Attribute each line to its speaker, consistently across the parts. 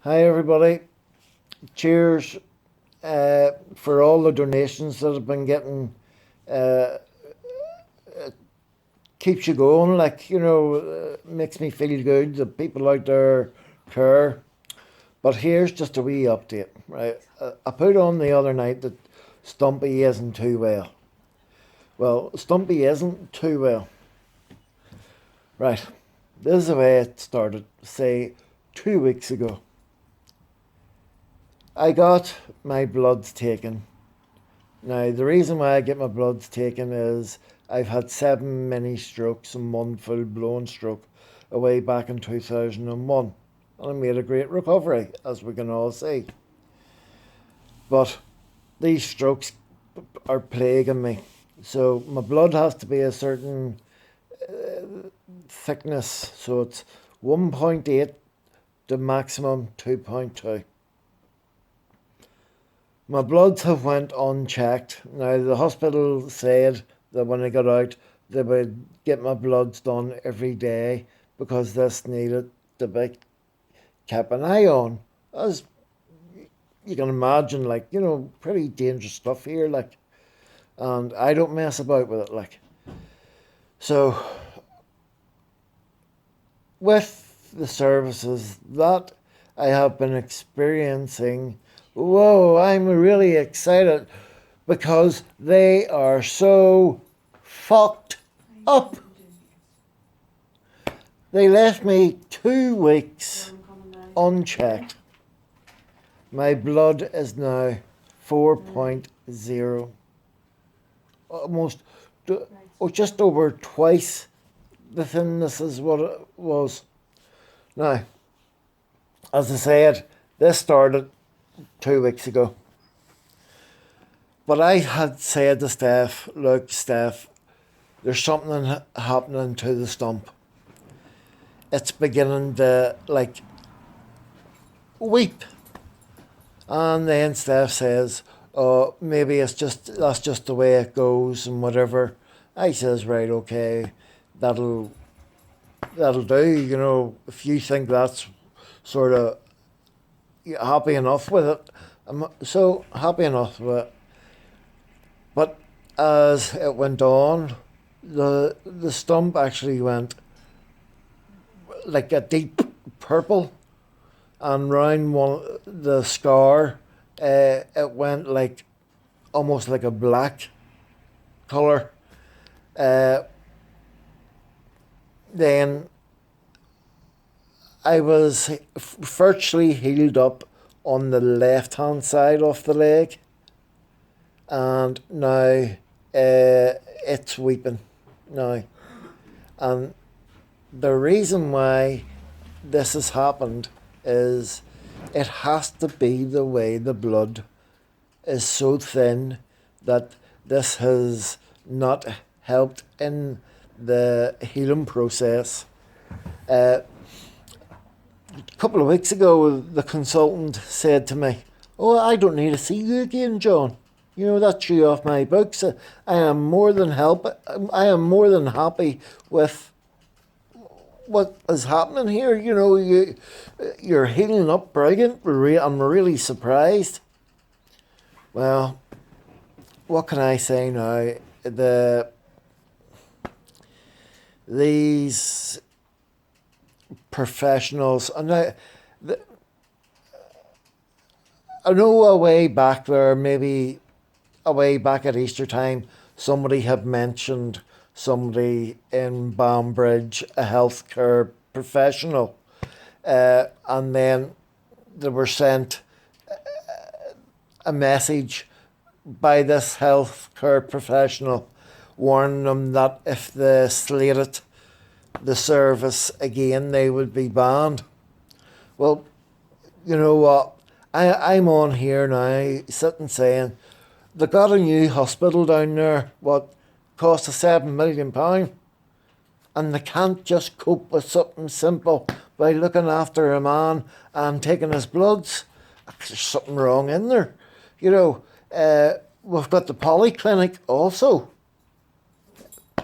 Speaker 1: Hi everybody. Cheers for all the donations that have been getting. Uh, Keeps you going, makes me feel good. The people out there care. But here's just a wee update, right? I put on the other night that Stumpy isn't too well. Well, Stumpy isn't too well. Right. This is the way it started, say, 2 weeks ago. I got my bloods taken. Now, the reason why I get my bloods taken is I've had 7 mini strokes and one full blown stroke away back in 2001. And I made a great recovery, as we can all see. But these strokes are plaguing me. So my blood has to be a certain thickness. So it's 1.8 to maximum 2.2. My bloods have went unchecked. Now the hospital said that when I got out they would get my bloods done every day because this needed to be kept an eye on. As you can imagine, pretty dangerous stuff here, and I don't mess about with it, So with the services that I have been experiencing, whoa, I'm really excited because they are so fucked up. They left me 2 weeks unchecked. My blood is now 4.0. Almost, just over twice the thinness is what it was. Now, as I said, this started 2 weeks ago. But I had said to Steph, look, Steph, there's something happening to the stump. It's beginning to, weep. And then Steph says, oh, maybe that's just the way it goes and whatever. I says, right, okay, that'll do, if you think that's sort of happy enough with it. I'm so happy enough with it. But as it went on, the stump actually went like a deep purple, and round the scar, it went almost like a black colour. Then I was virtually healed up on the left hand side of the leg, and now it's weeping now. And the reason why this has happened is it has to be the way the blood is so thin that this has not helped in the healing process. A couple of weeks ago, the consultant said to me, oh, I don't need to see you again, John. That's you off my books. I am more than happy with what is happening here. You're healing up brilliant. I'm really surprised. Well, what can I say now? These professionals, and I know a way back there, maybe a way back at Easter time, somebody had mentioned somebody in Banbridge, a healthcare professional, and then they were sent a message by this healthcare professional warning them that if they slated the service again, they would be banned. Well, you know what? I'm on here now, sitting saying, they got a new hospital down there, cost us £7 million, and they can't just cope with something simple by looking after a man and taking his bloods. There's something wrong in there. We've got the polyclinic also.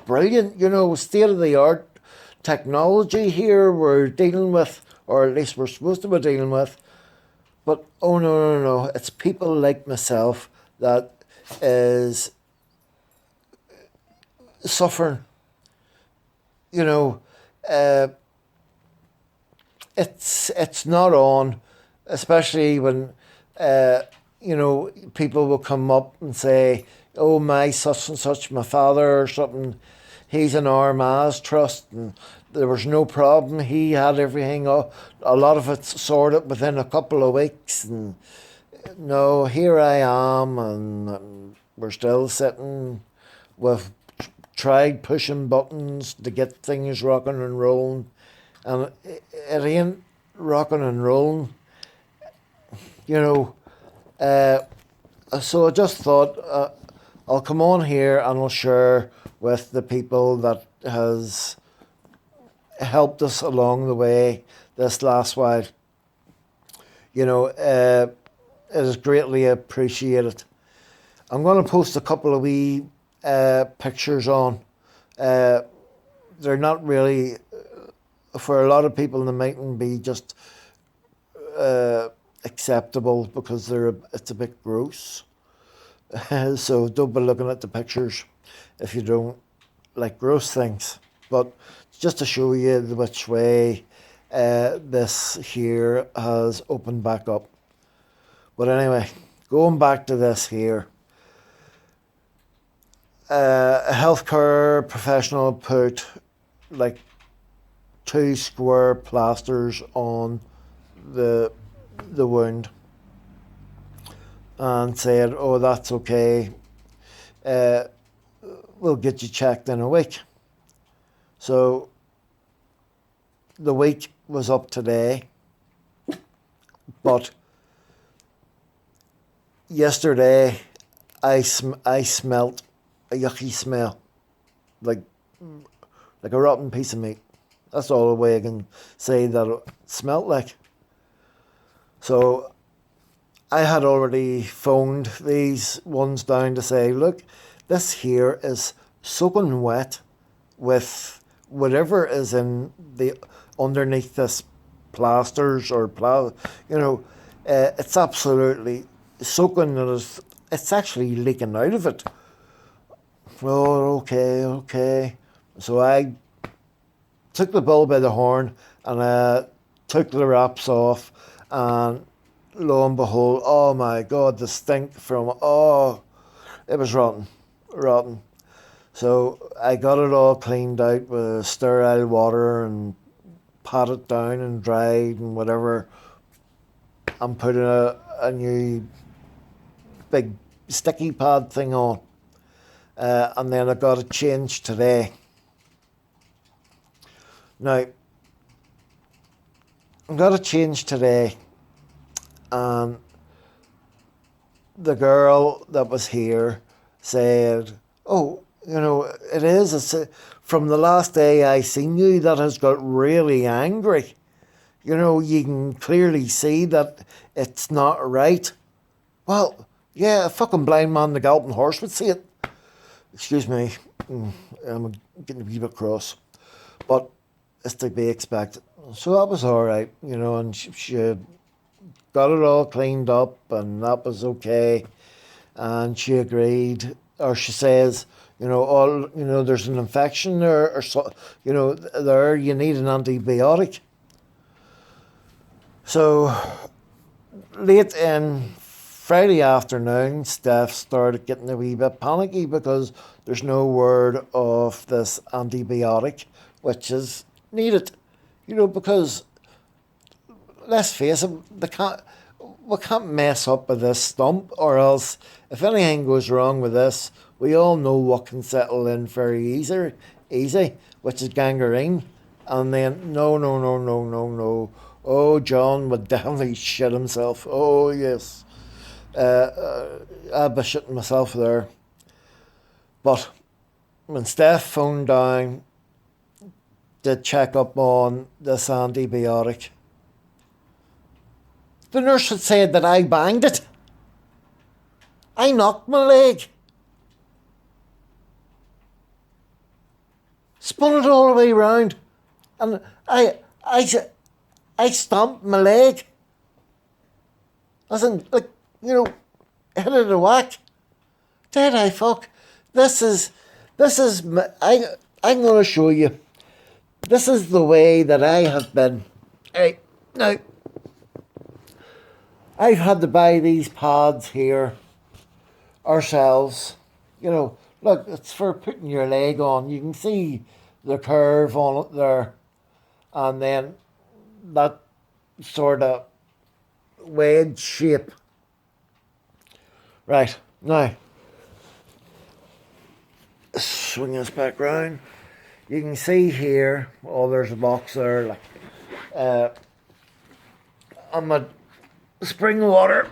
Speaker 1: Brilliant, state-of-the-art technology here we're dealing with, or at least we're supposed to be dealing with. But oh no, no, no! It's people like myself that is suffering. You know, uh, it's not on, especially when uh, people will come up and say, "Oh, my such and such, my father or something, he's an Armagh trust, and there was no problem. He had everything. A lot of it sorted within a couple of weeks, and no, here I am, and we're still sitting. We've tried pushing buttons to get things rocking and rolling, and it ain't rocking and rolling, you know. Uh, so I just thought I'll come on here and I'll share with the people that has helped us along the way this last while. It is greatly appreciated. I'm going to post a couple of wee pictures on. Uh, they're not really, for a lot of people, they mightn't be just uh, acceptable because it's a bit gross. So don't be looking at the pictures if you don't like gross things. But just to show you which way this here has opened back up. But anyway, going back to this here. A healthcare professional put like 2 square plasters on the wound and said, "Oh, that's okay. Uh, we'll get you checked in a week." So the week was up today, but yesterday I smelt a yucky smell, like a rotten piece of meat. That's all the way I can say that it smelt like. So I had already phoned these ones down to say, look, this here is soaking wet with whatever is in the underneath this plasters or it's absolutely soaking. It's actually leaking out of it. Oh, okay, okay. So I took the bull by the horn and took the wraps off, and lo and behold, oh my God, the stink it was rotten, rotten. So I got it all cleaned out with sterile water and pat it down and dried and whatever. I'm putting a new big sticky pad thing on. And then I got it changed today. Now, I got it changed today, and the girl that was here said, "Oh, it is. From the last day I seen you, that has got really angry. You can clearly see that it's not right." Well, yeah, a fucking blind man, the galloping horse would see it. Excuse me, I'm getting a wee bit cross, but it's to be expected. So that was all right, and she got it all cleaned up, and that was okay. And she agreed, or she says, there's an infection there, or so, there you need an antibiotic. So late in Friday afternoon, Steph started getting a wee bit panicky because there's no word of this antibiotic, which is needed, because let's face it, we can't mess up with this stump, or else if anything goes wrong with this, we all know what can settle in very easy, which is gangrene. And then no, no, no, no, no, no. Oh, John would definitely shit himself. Oh yes, I'd be shitting myself there. But when Steph phoned down to check up on this antibiotic, the nurse had said that I banged it. I knocked my leg. Spun it all the way round. And I stomped my leg. Listen, like, you know, hit it a whack. Did I fuck? This is, I'm going to show you. This is the way that I have been. Right, now, I've had to buy these pads here ourselves. You know, look, it's for putting your leg on. You can see the curve on it there, and then that sort of wedge shape. Right, now, swing this back round. You can see here, oh, there's a box there, like, on my spring water.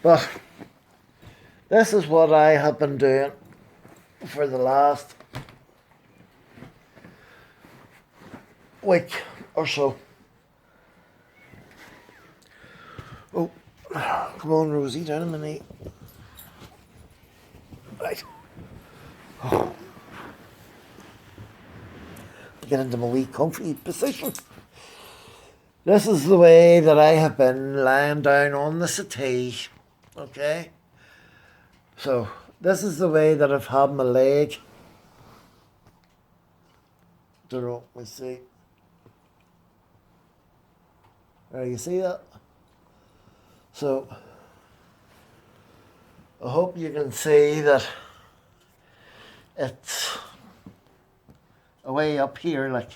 Speaker 1: But this is what I have been doing for the last week or so. Oh, come on, Rosie, down a minute. Right. Oh. Get into my wee comfy position. This is the way that I have been lying down on the settee. Okay? So, this is the way that I've had my leg. Don't know, let's see. There, you see that? So, I hope you can see that it's away up here, like.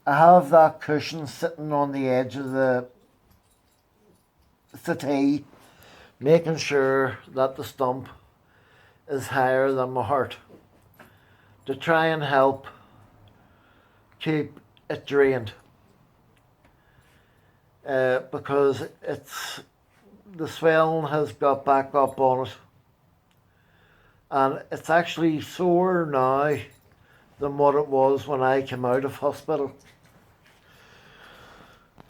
Speaker 1: I have that cushion sitting on the edge of the settee, making sure that the stump is higher than my heart to try and help keep it drained. Because the swelling has got back up on it, and it's actually sore now than what it was when I came out of hospital.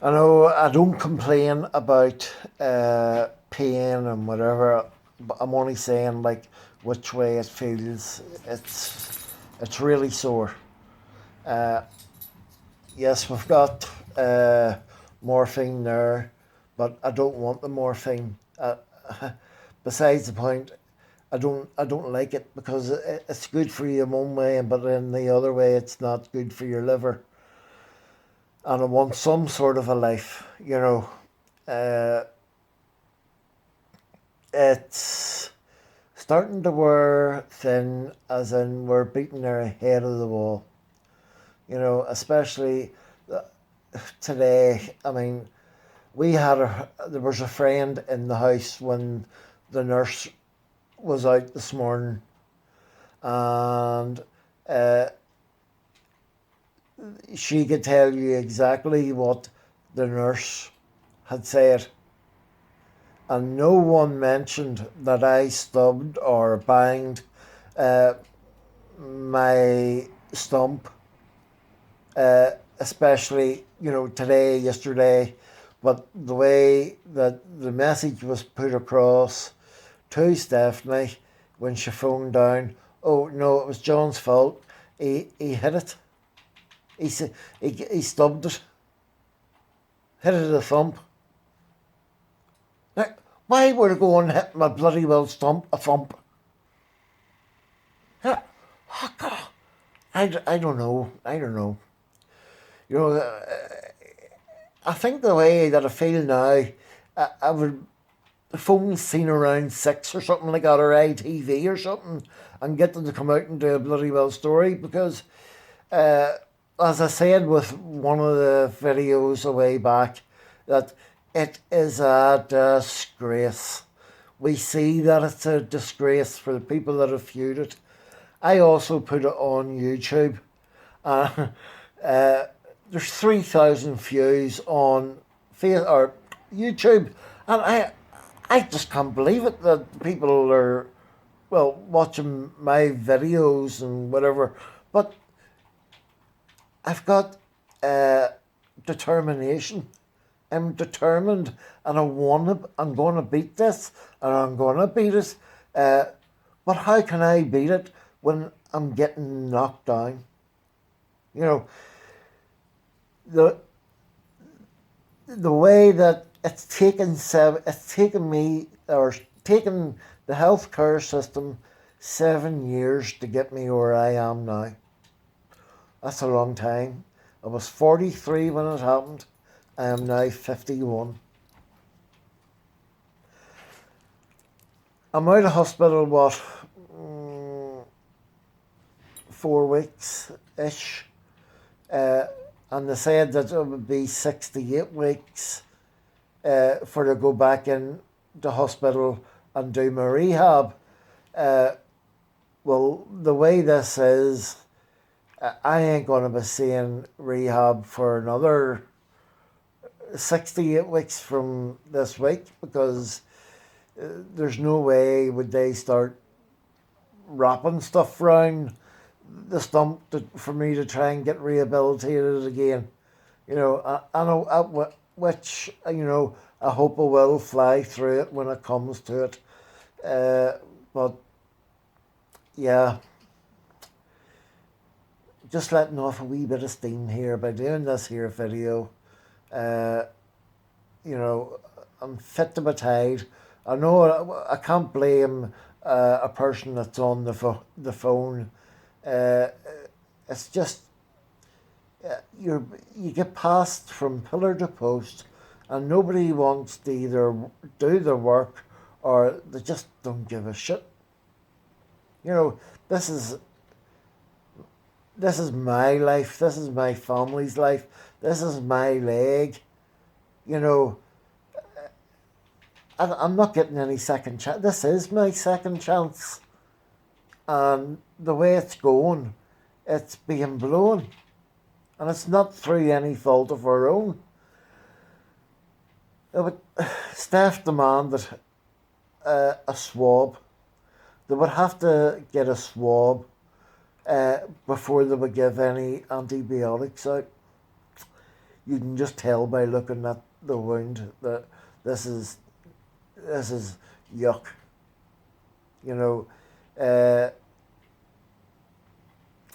Speaker 1: I know I don't complain about pain and whatever, but I'm only saying like which way it feels. It's really sore. Yes, we've got morphine there, but I don't want the morphine. Besides the point, I don't like it because it's good for you in one way, but in the other way, it's not good for your liver. And I want some sort of a life, you know. It's starting to wear thin, as in we're beating our head of the wall. You know, especially today. I mean, there was a friend in the house when the nurse was out this morning, and she could tell you exactly what the nurse had said, and no one mentioned that I stubbed or banged my stump, especially, you know, today, yesterday, but the way that the message was put across to Stephanie when she phoned down, oh no, it was John's fault. He hit it. He stubbed it. Hit it a thump. Now, why would I go and hit my bloody well stump a thump? Yeah. Oh, God. I don't know. I don't know. You know, I think the way that I feel now, I would phone scene around 6 or something like that, or ITV or something, and get them to come out and do a bloody well story, because as I said with one of the videos a way back, that it is a disgrace. We see that it's a disgrace for the people that have viewed it. I also put it on YouTube. There's 3,000 views on YouTube, and I just can't believe it that people are, well, watching my videos and whatever. But I've got determination. I'm determined, and I'm going to beat this, and I'm going to beat it. But how can I beat it when I'm getting knocked down. You know, the the way that it's taken me, or taken the healthcare system 7 years to get me where I am now. That's a long time. I was 43 when it happened. I am now 51. I'm out of hospital, what, 4 weeks ish. Uh, and they said that it would be 6 to 8 weeks for to go back in the hospital and do my rehab. Uh, well, the way this is, I ain't going to be seeing rehab for another 6 to 8 weeks from this week, because there's no way would they start wrapping stuff around the stump for me to try and get rehabilitated again. You know, I know which, you know, I hope I will fly through it when it comes to it. But yeah, just letting off a wee bit of steam here by doing this here video. You know, I'm fit to be tied. I know I can't blame a person that's on the phone. It's just you get passed from pillar to post, and nobody wants to either do their work or they just don't give a shit. You know, this is my life. This is my family's life. This is my leg. You know, I'm not getting any second chance. This is my second chance. And the way it's going, it's being blown. And it's not through any fault of our own. Staff demanded a swab. They would have to get a swab before they would give any antibiotics out. You can just tell by looking at the wound that this is yuck. You know,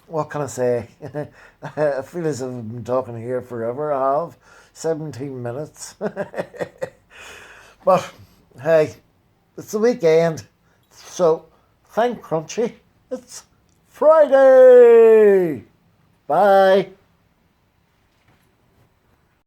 Speaker 1: what can I say? I feel as if I've been talking here forever. I have 17 minutes. But hey, it's the weekend, so thank Crunchy. It's Friday. Bye.